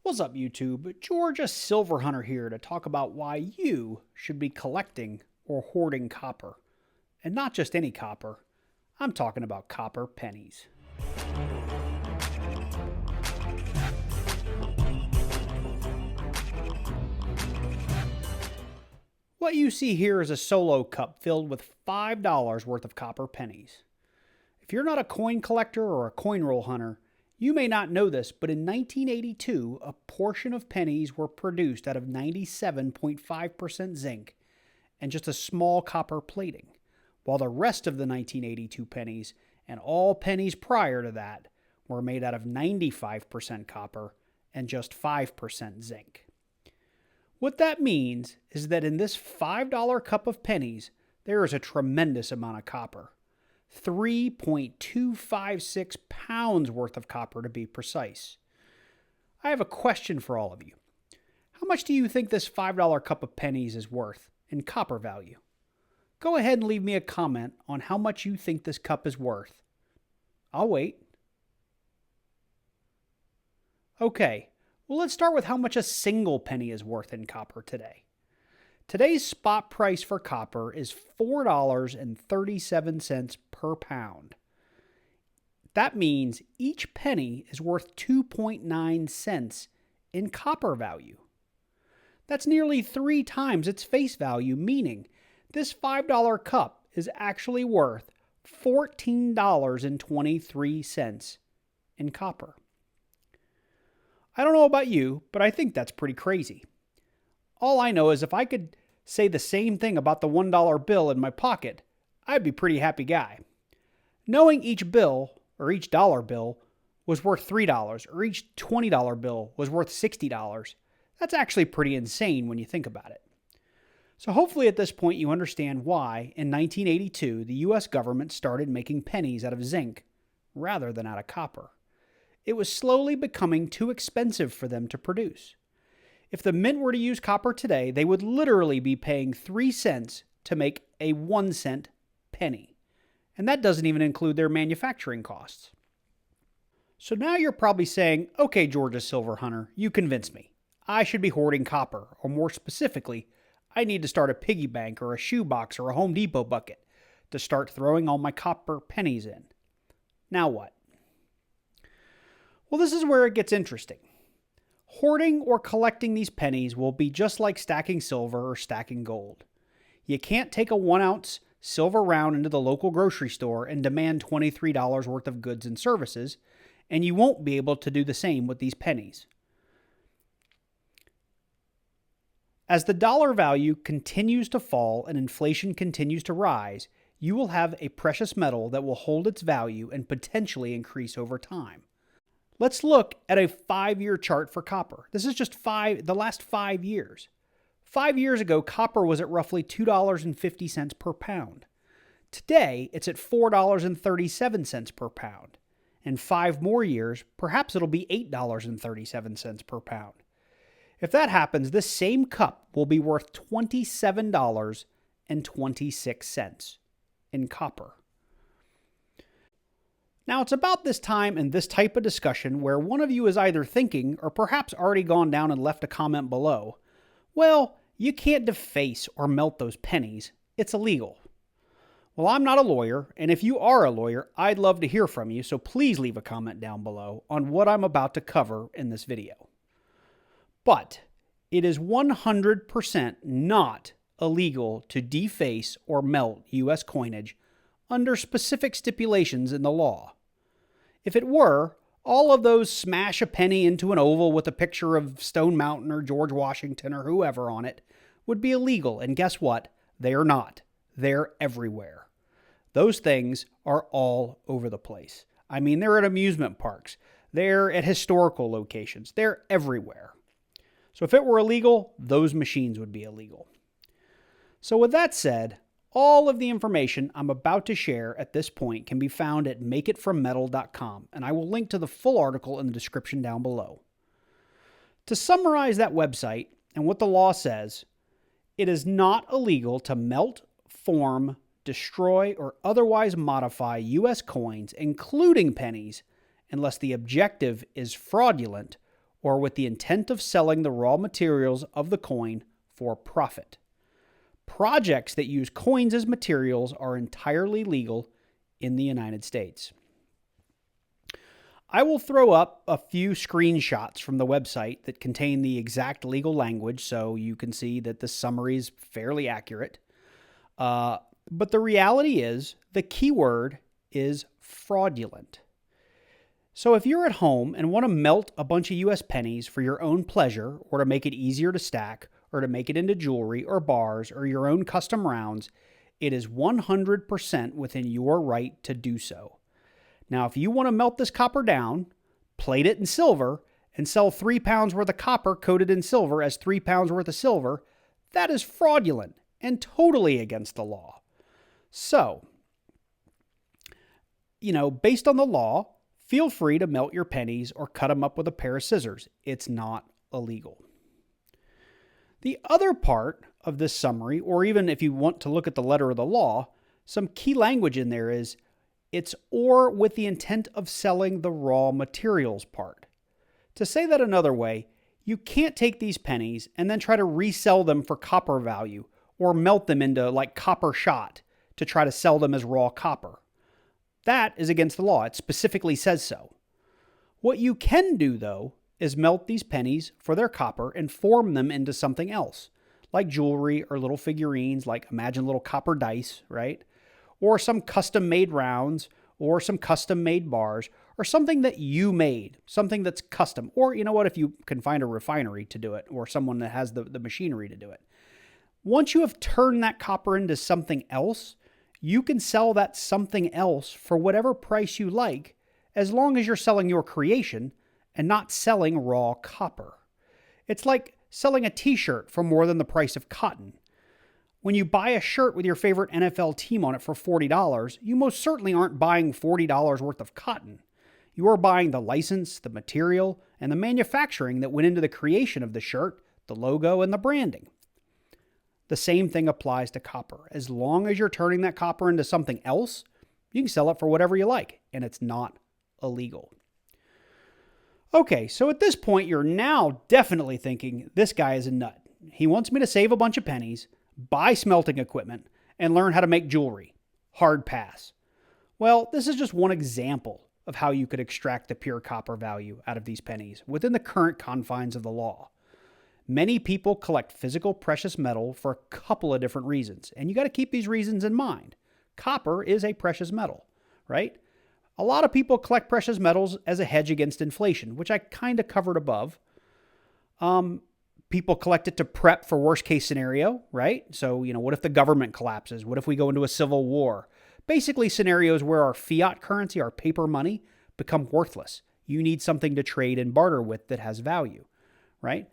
What's up, YouTube? Georgia Silver Hunter here to talk about why you should be collecting or hoarding copper. And not just any copper. I'm talking about copper pennies. What you see here is a solo cup filled with $5 worth of copper pennies. If you're not a coin collector or a coin roll hunter, you may not know this, but in 1982, a portion of pennies were produced out of 97.5% zinc and just a small copper plating, while the rest of the 1982 pennies and all pennies prior to that were made out of 95% copper and just 5% zinc. What that means is that in this $5 cup of pennies, there is a tremendous amount of copper. 3.256 pounds worth of copper to be precise. I have a question for all of you. How much do you think this $5 cup of pennies is worth in copper value? Go ahead and leave me a comment on how much you think this cup is worth. I'll wait. Okay, well, let's start with how much a single penny is worth in copper today. Today's spot price for copper is $4.37 per pound. That means each penny is worth 2.9 cents in copper value. That's nearly 3 times its face value, meaning this $5 cup is actually worth $14.23 in copper. I don't know about you, but I think that's pretty crazy. All I know is if I could say the same thing about the $1 bill in my pocket, I'd be a pretty happy guy. Knowing each bill, or each dollar bill, was worth $3, or each $20 bill was worth $60, that's actually pretty insane when you think about it. So hopefully at this point you understand why, in 1982, the US government started making pennies out of zinc rather than out of copper. It was slowly becoming too expensive for them to produce. If the mint were to use copper today, they would literally be paying 3 cents to make a 1 cent penny. And that doesn't even include their manufacturing costs. So now you're probably saying, okay, Georgia Silver Hunter, you convinced me. I should be hoarding copper, or more specifically, I need to start a piggy bank or a shoebox or a Home Depot bucket to start throwing all my copper pennies in. Now what? Well, this is where it gets interesting. Hoarding or collecting these pennies will be just like stacking silver or stacking gold. You can't take a 1-ounce silver round into the local grocery store and demand $23 worth of goods and services, and you won't be able to do the same with these pennies. As the dollar value continues to fall and inflation continues to rise, you will have a precious metal that will hold its value and potentially increase over time. Let's look at a 5-year chart for copper. This is just the last 5 years. 5 years ago, copper was at roughly $2.50 per pound. Today, it's at $4.37 per pound. In 5 more years, perhaps it'll be $8.37 per pound. If that happens, this same cup will be worth $27.26 in copper. Now, it's about this time and this type of discussion where one of you is either thinking, or perhaps already gone down and left a comment below, well, you can't deface or melt those pennies. It's illegal. Well, I'm not a lawyer, and if you are a lawyer, I'd love to hear from you, so please leave a comment down below on what I'm about to cover in this video. But it is 100% not illegal to deface or melt U.S. coinage under specific stipulations in the law. If it were, all of those smash a penny into an oval with a picture of Stone Mountain or George Washington or whoever on it would be illegal, and guess what? They are not. They're everywhere. Those things are all over the place. I mean, they're at amusement parks. They're at historical locations. They're everywhere. So if it were illegal, those machines would be illegal. So with that said, all of the information I'm about to share at this point can be found at makeitfrommetal.com, and I will link to the full article in the description down below. To summarize that website and what the law says, it is not illegal to melt, form, destroy, or otherwise modify U.S. coins, including pennies, unless the objective is fraudulent or with the intent of selling the raw materials of the coin for profit. Projects that use coins as materials are entirely legal in the United States. I will throw up a few screenshots from the website that contain the exact legal language so you can see that the summary is fairly accurate. But the reality is the keyword is fraudulent. So if you're at home and want to melt a bunch of US pennies for your own pleasure or to make it easier to stack or to make it into jewelry or bars or your own custom rounds, it is 100% within your right to do so. Now, if you want to melt this copper down, plate it in silver, and sell 3 pounds worth of copper coated in silver as 3 pounds worth of silver, that is fraudulent and totally against the law. So, based on the law, feel free to melt your pennies or cut them up with a pair of scissors. It's not illegal. The other part of this summary, or even if you want to look at the letter of the law, some key language in there is it's or with the intent of selling the raw materials part. To say that another way, you can't take these pennies and then try to resell them for copper value or melt them into like copper shot to try to sell them as raw copper. That is against the law. It specifically says so. What you can do, though, is melt these pennies for their copper and form them into something else, like jewelry or little figurines, like imagine little copper dice, right? Or some custom-made rounds, or some custom-made bars, or something that you made, something that's custom. Or, you know what, if you can find a refinery to do it, or someone that has the machinery to do it. Once you have turned that copper into something else, you can sell that something else for whatever price you like, as long as you're selling your creation and not selling raw copper. It's like selling a t-shirt for more than the price of cotton. When you buy a shirt with your favorite NFL team on it for $40, you most certainly aren't buying $40 worth of cotton. You are buying the license, the material, and the manufacturing that went into the creation of the shirt, the logo, and the branding. The same thing applies to copper. As long as you're turning that copper into something else, you can sell it for whatever you like, and it's not illegal. Okay, so at this point, you're now definitely thinking, this guy is a nut. He wants me to save a bunch of pennies, buy smelting equipment, and learn how to make jewelry. Hard pass. Well, this is just one example of how you could extract the pure copper value out of these pennies within the current confines of the law. Many people collect physical precious metal for a couple of different reasons, and you got to keep these reasons in mind. Copper is a precious metal, right? A lot of people collect precious metals as a hedge against inflation, which I kind of covered above. People collect it to prep for worst case scenario, right? So, what if the government collapses? What if we go into a civil war? Basically scenarios where our fiat currency, our paper money, become worthless. You need something to trade and barter with that has value, right?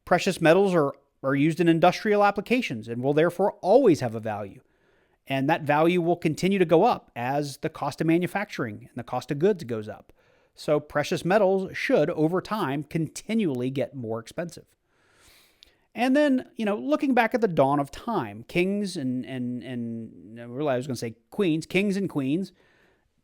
Precious metals are used in industrial applications and will therefore always have a value. And that value will continue to go up as the cost of manufacturing and the cost of goods goes up. So precious metals should, over time, continually get more expensive. And then, looking back at the dawn of time, kings and really I was going to say kings and queens,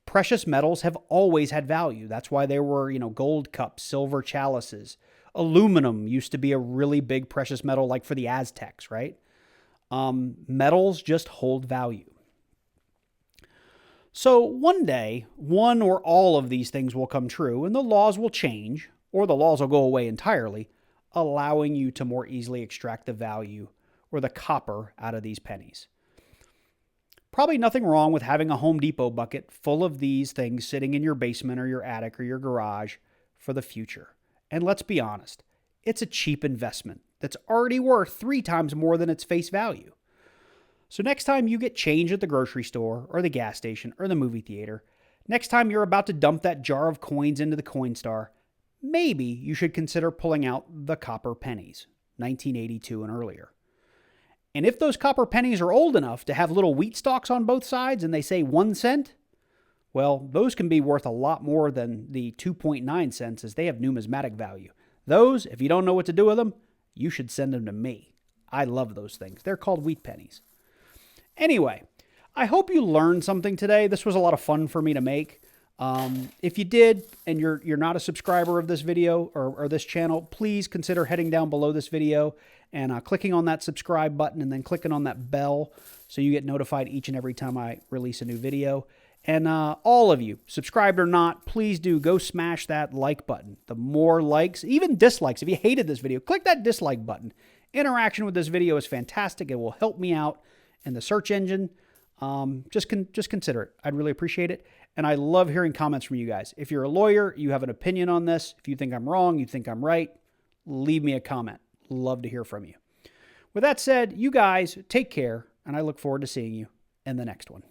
precious metals have always had value. That's why there were, gold cups, silver chalices. Aluminum used to be a really big precious metal, like for the Aztecs, right? Metals just hold value. So one day, one or all of these things will come true and the laws will change, or the laws will go away entirely, allowing you to more easily extract the value or the copper out of these pennies. Probably nothing wrong with having a Home Depot bucket full of these things sitting in your basement or your attic or your garage for the future. And let's be honest, it's a cheap investment that's already worth 3 times more than its face value. So next time you get change at the grocery store or the gas station or the movie theater, next time you're about to dump that jar of coins into the Coinstar, maybe you should consider pulling out the copper pennies, 1982 and earlier. And if those copper pennies are old enough to have little wheat stalks on both sides and they say 1 cent, well, those can be worth a lot more than the 2.9 cents as they have numismatic value. Those, if you don't know what to do with them, you should send them to me. I love those things. They're called wheat pennies. Anyway, I hope you learned something today. This was a lot of fun for me to make. If you did and you're not a subscriber of this video or this channel, please consider heading down below this video and clicking on that subscribe button and then clicking on that bell so you get notified each and every time I release a new video. And all of you, subscribed or not, please do go smash that like button. The more likes, even dislikes, if you hated this video, click that dislike button. Interaction with this video is fantastic. It will help me out in the search engine. Just consider it. I'd really appreciate it. And I love hearing comments from you guys. If you're a lawyer, you have an opinion on this. If you think I'm wrong, you think I'm right, leave me a comment. Love to hear from you. With that said, you guys take care, and I look forward to seeing you in the next one.